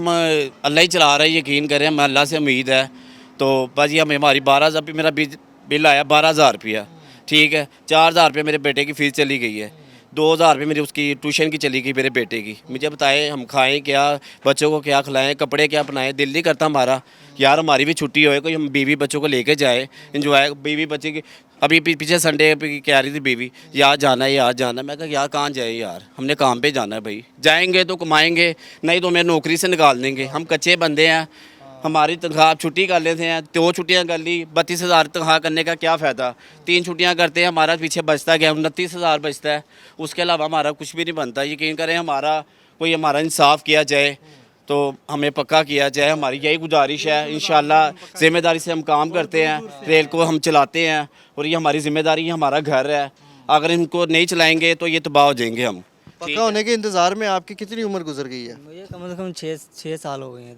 हम अल्लाह ही चला रहा है, यकीन करें, हमें अल्लाह से उम्मीद है। तो भाजी हमें हमारी 12,000 मेरा बिल आया 12,000 रुपया, ठीक है। 4,000 रुपये मेरे बेटे की फ़ीस चली गई है, 2,000 रुपये मेरी उसकी ट्यूशन की चली गई मेरे बेटे की। मुझे बताएं हम खाएं क्या, बच्चों को क्या खिलाएं, कपड़े क्या पहनाएं। दिल नहीं करता हमारा यार हमारी भी छुट्टी होए, कोई हम बीवी बच्चों को लेके जाए, इंजॉय। बीवी बच्चे की अभी पीछे संडे पे कह रही थी बीवी, यार जाना है यार जाना है। मैं कहा यार कहाँ जाए यार, हमने काम पे जाना है भाई, जाएंगे तो कमाएंगे, नहीं तो हमें नौकरी से निकाल देंगे। हम कच्चे बंदे हैं, हमारी तनख्वाह आप छुट्टी कर लेते हैं, 2 छुट्टियां कर ली, 32,000 तनख्वाह करने का क्या फ़ायदा। 3 छुट्टियां करते हैं, हमारा पीछे बचता गया 29,000 बचता है, उसके अलावा हमारा कुछ भी नहीं बनता। यकीन करें हमारा कोई हमारा इंसाफ किया जाए तो हमें पक्का किया जाए, हमारी यही गुजारिश है। इंशाल्लाह ज़िम्मेदारी से हम काम करते हैं, रेल को हम चलाते हैं और ये हमारी ज़िम्मेदारी है, हमारा घर है। अगर इनको नहीं चलाएँगे तो ये तबाह हो जाएंगे हम। पक्का होने के इंतज़ार में आपकी कितनी उम्र गुजर गई है? मुझे कम से कम 6 साल हो गए हैं।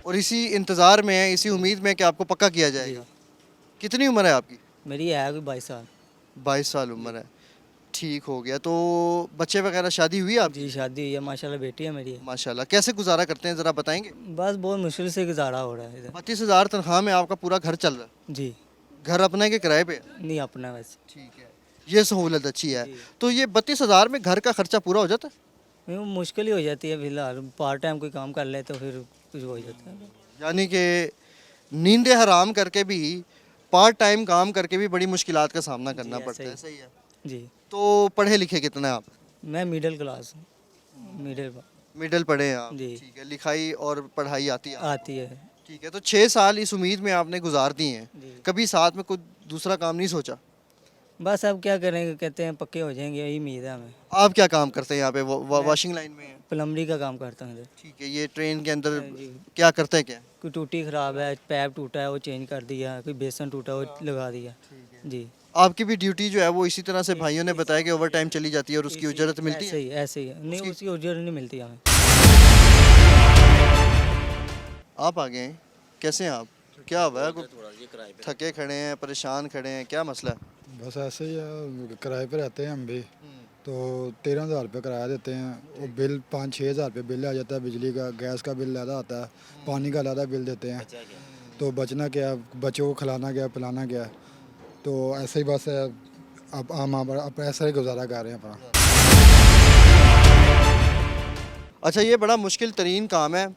और इसी इंतज़ार में है, इसी उम्मीद में कि आपको पक्का किया जाएगा। कितनी उम्र है आपकी? मेरी है कोई 22 साल। 22 साल उम्र है, ठीक हो गया। तो बच्चे वगैरह शादी हुई आपकी? जी शादी हुई है, माशाल्लाह बेटी है मेरी। माशाल्लाह। कैसे गुजारा करते हैं ज़रा बताएंगे? बस बहुत मुश्किल से गुजारा हो रहा है इधर। 32,000 तनख्वाह में आपका पूरा घर चल रहा है? जी घर अपने के किराए पे है? नहीं अपना वैसे। ठीक है, ये सहूलत अच्छी है। तो ये 32,000 में घर का खर्चा पूरा हो जाता है? यूँ मुश्किल ही हो जाती है फिलहाल, पार्ट टाइम कोई काम कर ले तो फिर कुछ हो जाता है। यानी कि नींदें हराम करके भी, पार्ट टाइम काम करके भी बड़ी मुश्किलात का सामना करना जी, पड़ता ऐसे है। ही। सही है। जी तो पढ़े लिखे कितना है आप? मैं मिडिल क्लास हूँ, मिडिल पढ़े हैं आप? जी। ठीक है, लिखाई और पढ़ाई आती है आपको? आती है। ठीक है। तो 6 साल इस उम्मीद में आपने गुजार दिए हैं, जी कभी साथ में कुछ दूसरा काम नहीं सोचा? बस अब क्या करेंगे, कहते हैं पक्के हो जाएंगे, यही उम्मीद है हमें। आप क्या काम करते हैं यहाँ पे? वॉशिंग लाइन में हैं? प्लम्बरी का काम करता हूँ इधर। ठीक है। ये ट्रेन के अंदर जी। क्या करते हैं क्या? कोई टूटी ख़राब है, पैप टूटा है वो चेंज कर दिया, कोई बेसन टूटा वो लगा दिया। जी आपकी भी ड्यूटी जो है वो इसी तरह से भाइयों ने बताया कि ओवर टाइम चली जाती है और उसकी उजरत मिलती ऐसे है? ही ऐसे ही नहीं, उसकी उजर नहीं मिलती हमें। आप आ गए हैं, कैसे हैं आप? क्या हुआ है? थके खड़े हैं, परेशान खड़े हैं, क्या मसला है? बस ऐसे ही है, किराए पे रहते हैं हम भी। तो 13,000 रुपये किराया देते हैं, वो बिल 5-6 हज़ार रुपये बिल आ जाता है, बिजली का, गैस का बिल ज़्यादा आता है, पानी का ज़्यादा बिल देते हैं। तो बचना क्या, बच्चों को खिलाना क्या, पिलाना क्या। तो ऐसे ही बस है, अब हम अब ऐसा ही गुजारा कर रहे हैं अपना। अच्छा, ये बड़ा मुश्किल तरीन काम है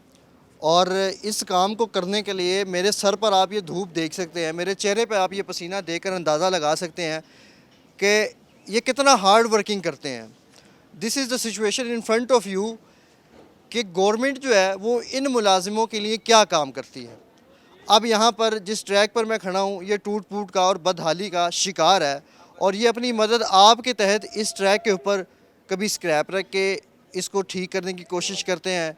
और इस काम को करने के लिए मेरे सर पर आप ये धूप देख सकते हैं, मेरे चेहरे पे आप ये पसीना देखकर अंदाज़ा लगा सकते हैं कि ये कितना हार्ड वर्किंग करते हैं। This is the situation in front of you कि गवर्नमेंट जो है वो इन मुलाजिमों के लिए क्या काम करती है। अब यहाँ पर जिस ट्रैक पर मैं खड़ा हूँ ये टूट फूट का और बदहाली का शिकार है और ये अपनी मदद आपके तहत इस ट्रैक के ऊपर कभी स्क्रैप रख के इसको ठीक करने की कोशिश करते हैं।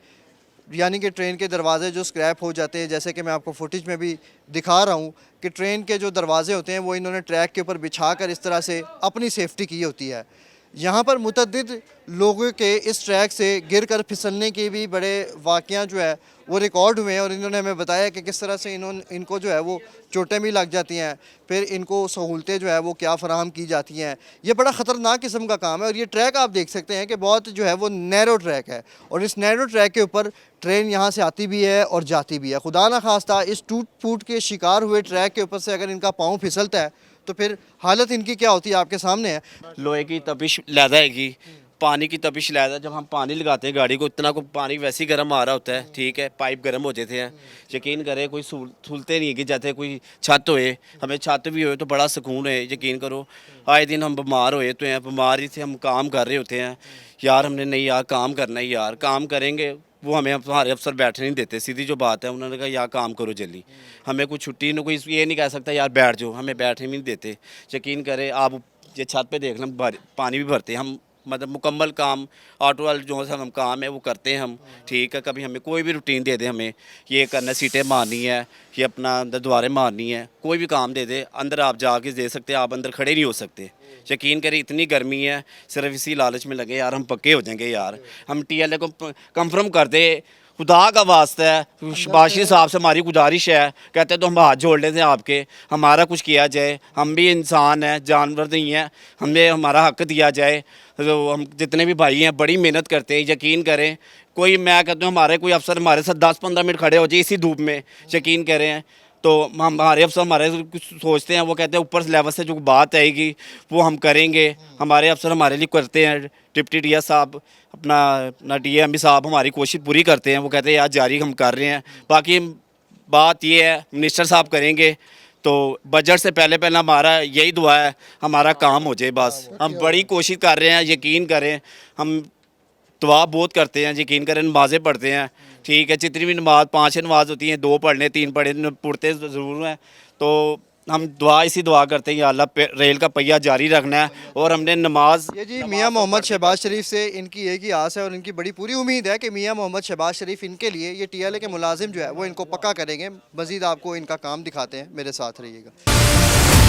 यानी कि ट्रेन के दरवाज़े जो स्क्रैप हो जाते हैं, जैसे कि मैं आपको फुटेज में भी दिखा रहा हूँ कि ट्रेन के जो दरवाजे होते हैं वो इन्होंने ट्रैक के ऊपर बिछा कर इस तरह से अपनी सेफ्टी की होती है। यहाँ पर मुतअद्दिद लोगों के इस ट्रैक से गिर कर फिसलने के भी बड़े वाक़या जो है वो रिकॉर्ड हुए हैं और इन्होंने हमें बताया कि किस तरह से इनको जो है वो चोटें भी लग जाती हैं, फिर इनको सहूलतें जो है वो क्या फ़राहम की जाती हैं। ये बड़ा ख़तरनाक किस्म का काम है और ये ट्रैक आप देख सकते हैं कि बहुत जो है वो नैरो ट्रैक है और इस नैरो ट्रैक के ऊपर ट्रेन यहाँ से आती भी है और जाती भी है। खुदा न खास्ता इस टूट फूट के शिकार हुए ट्रैक के ऊपर से अगर इनका पाँव फिसलता है तो फिर हालत इनकी क्या होती है आपके सामने है। लोहे की तपिश लैदा हैगी, पानी की तपिश लैदा। जब हम पानी लगाते हैं गाड़ी को इतना को पानी वैसे ही गर्म आ रहा होता है, ठीक है, पाइप गर्म हो जाते हैं। यकीन करें कोई सहूलतें नहीं है कि जैसे कोई छत होए, हमें छत भी होए तो बड़ा सुकून है। यकीन करो आए दिन हम बीमार होए तो हैं, बीमारी से हम काम कर रहे होते हैं यार, हमने नहीं यार काम करना है यार, काम करेंगे वो हमें हमारे अफसर बैठने नहीं देते। सीधी जो बात है, उन्होंने कहा यार काम करो जल्दी, हमें कोई छुट्टी न, कोई ये नहीं कह सकता यार बैठ जाओ, हमें बैठने भी नहीं देते। यकीन करें आप ये छत पे देख लें, पानी भी भरते हैं हम, मतलब मुकम्मल काम ऑटो वाले जो सा हम काम है वो करते हैं हम, ठीक है। कभी हमें कोई भी रूटीन दे दे, हमें ये करना, सीटें मारनी है, ये अपना अंदर द्वारें मारनी है, कोई भी काम दे दे, अंदर आप जाके दे सकते हैं, आप अंदर खड़े नहीं हो सकते। यकीन करें इतनी गर्मी है, सिर्फ इसी लालच में लगे यार हम पक्के हो जाएंगे यार, हम TLA को कंफर्म कर दे खुदा का वास्ता है, शबाशी साहब से हमारी गुजारिश है, कहते हैं तो हम हाथ जोड़ लेते हैं आपके, हमारा कुछ किया जाए, हम भी इंसान हैं, जानवर नहीं हैं, हमें हमारा हक दिया जाए। तो हम जितने भी भाई हैं बड़ी मेहनत करते हैं, यकीन करें। कोई मैं कहता हूँ हमारे कोई अफसर हमारे साथ 10-15 मिनट खड़े हो जाए इसी धूप में, यकीन करें, तो हमारे अफसर हमारे कुछ सोचते हैं, वो कहते हैं ऊपर लेवल से जो बात आएगी वो हम करेंगे। हमारे अफसर हमारे लिए करते हैं, डिप्टी डी साहब अपना DMB साहब हमारी कोशिश पूरी करते हैं, वो कहते हैं यार जारी हम कर रहे हैं। बाकी बात ये है मिनिस्टर साहब करेंगे, तो बजट से पहले पहले हमारा यही दुआ है हमारा काम हो जाए बस। हम बड़ी कोशिश कर रहे हैं, यकीन करें, हम दुआ बहुत करते हैं, यकीन करें, नमाज़ें पढ़ते हैं, ठीक है, जितनी भी नमाज 5 नमाज होती हैं, 2 पढ़ने 3 पढ़ते ज़रूर हैं। तो हम इसी दुआ करते हैं या अल्लाह रेल का पहिया जारी रखना है। और हमने नमाज ये जी मियां मोहम्मद शहबाज शरीफ से इनकी एक ही आस है और इनकी बड़ी पूरी उम्मीद है कि मियां मोहम्मद शहबाज शरीफ इनके लिए, ये TLA के मुलाजिम जो है वो इनको पक्का करेंगे। मज़ीद आपको इनका काम दिखाते हैं, मेरे साथ रहिएगा।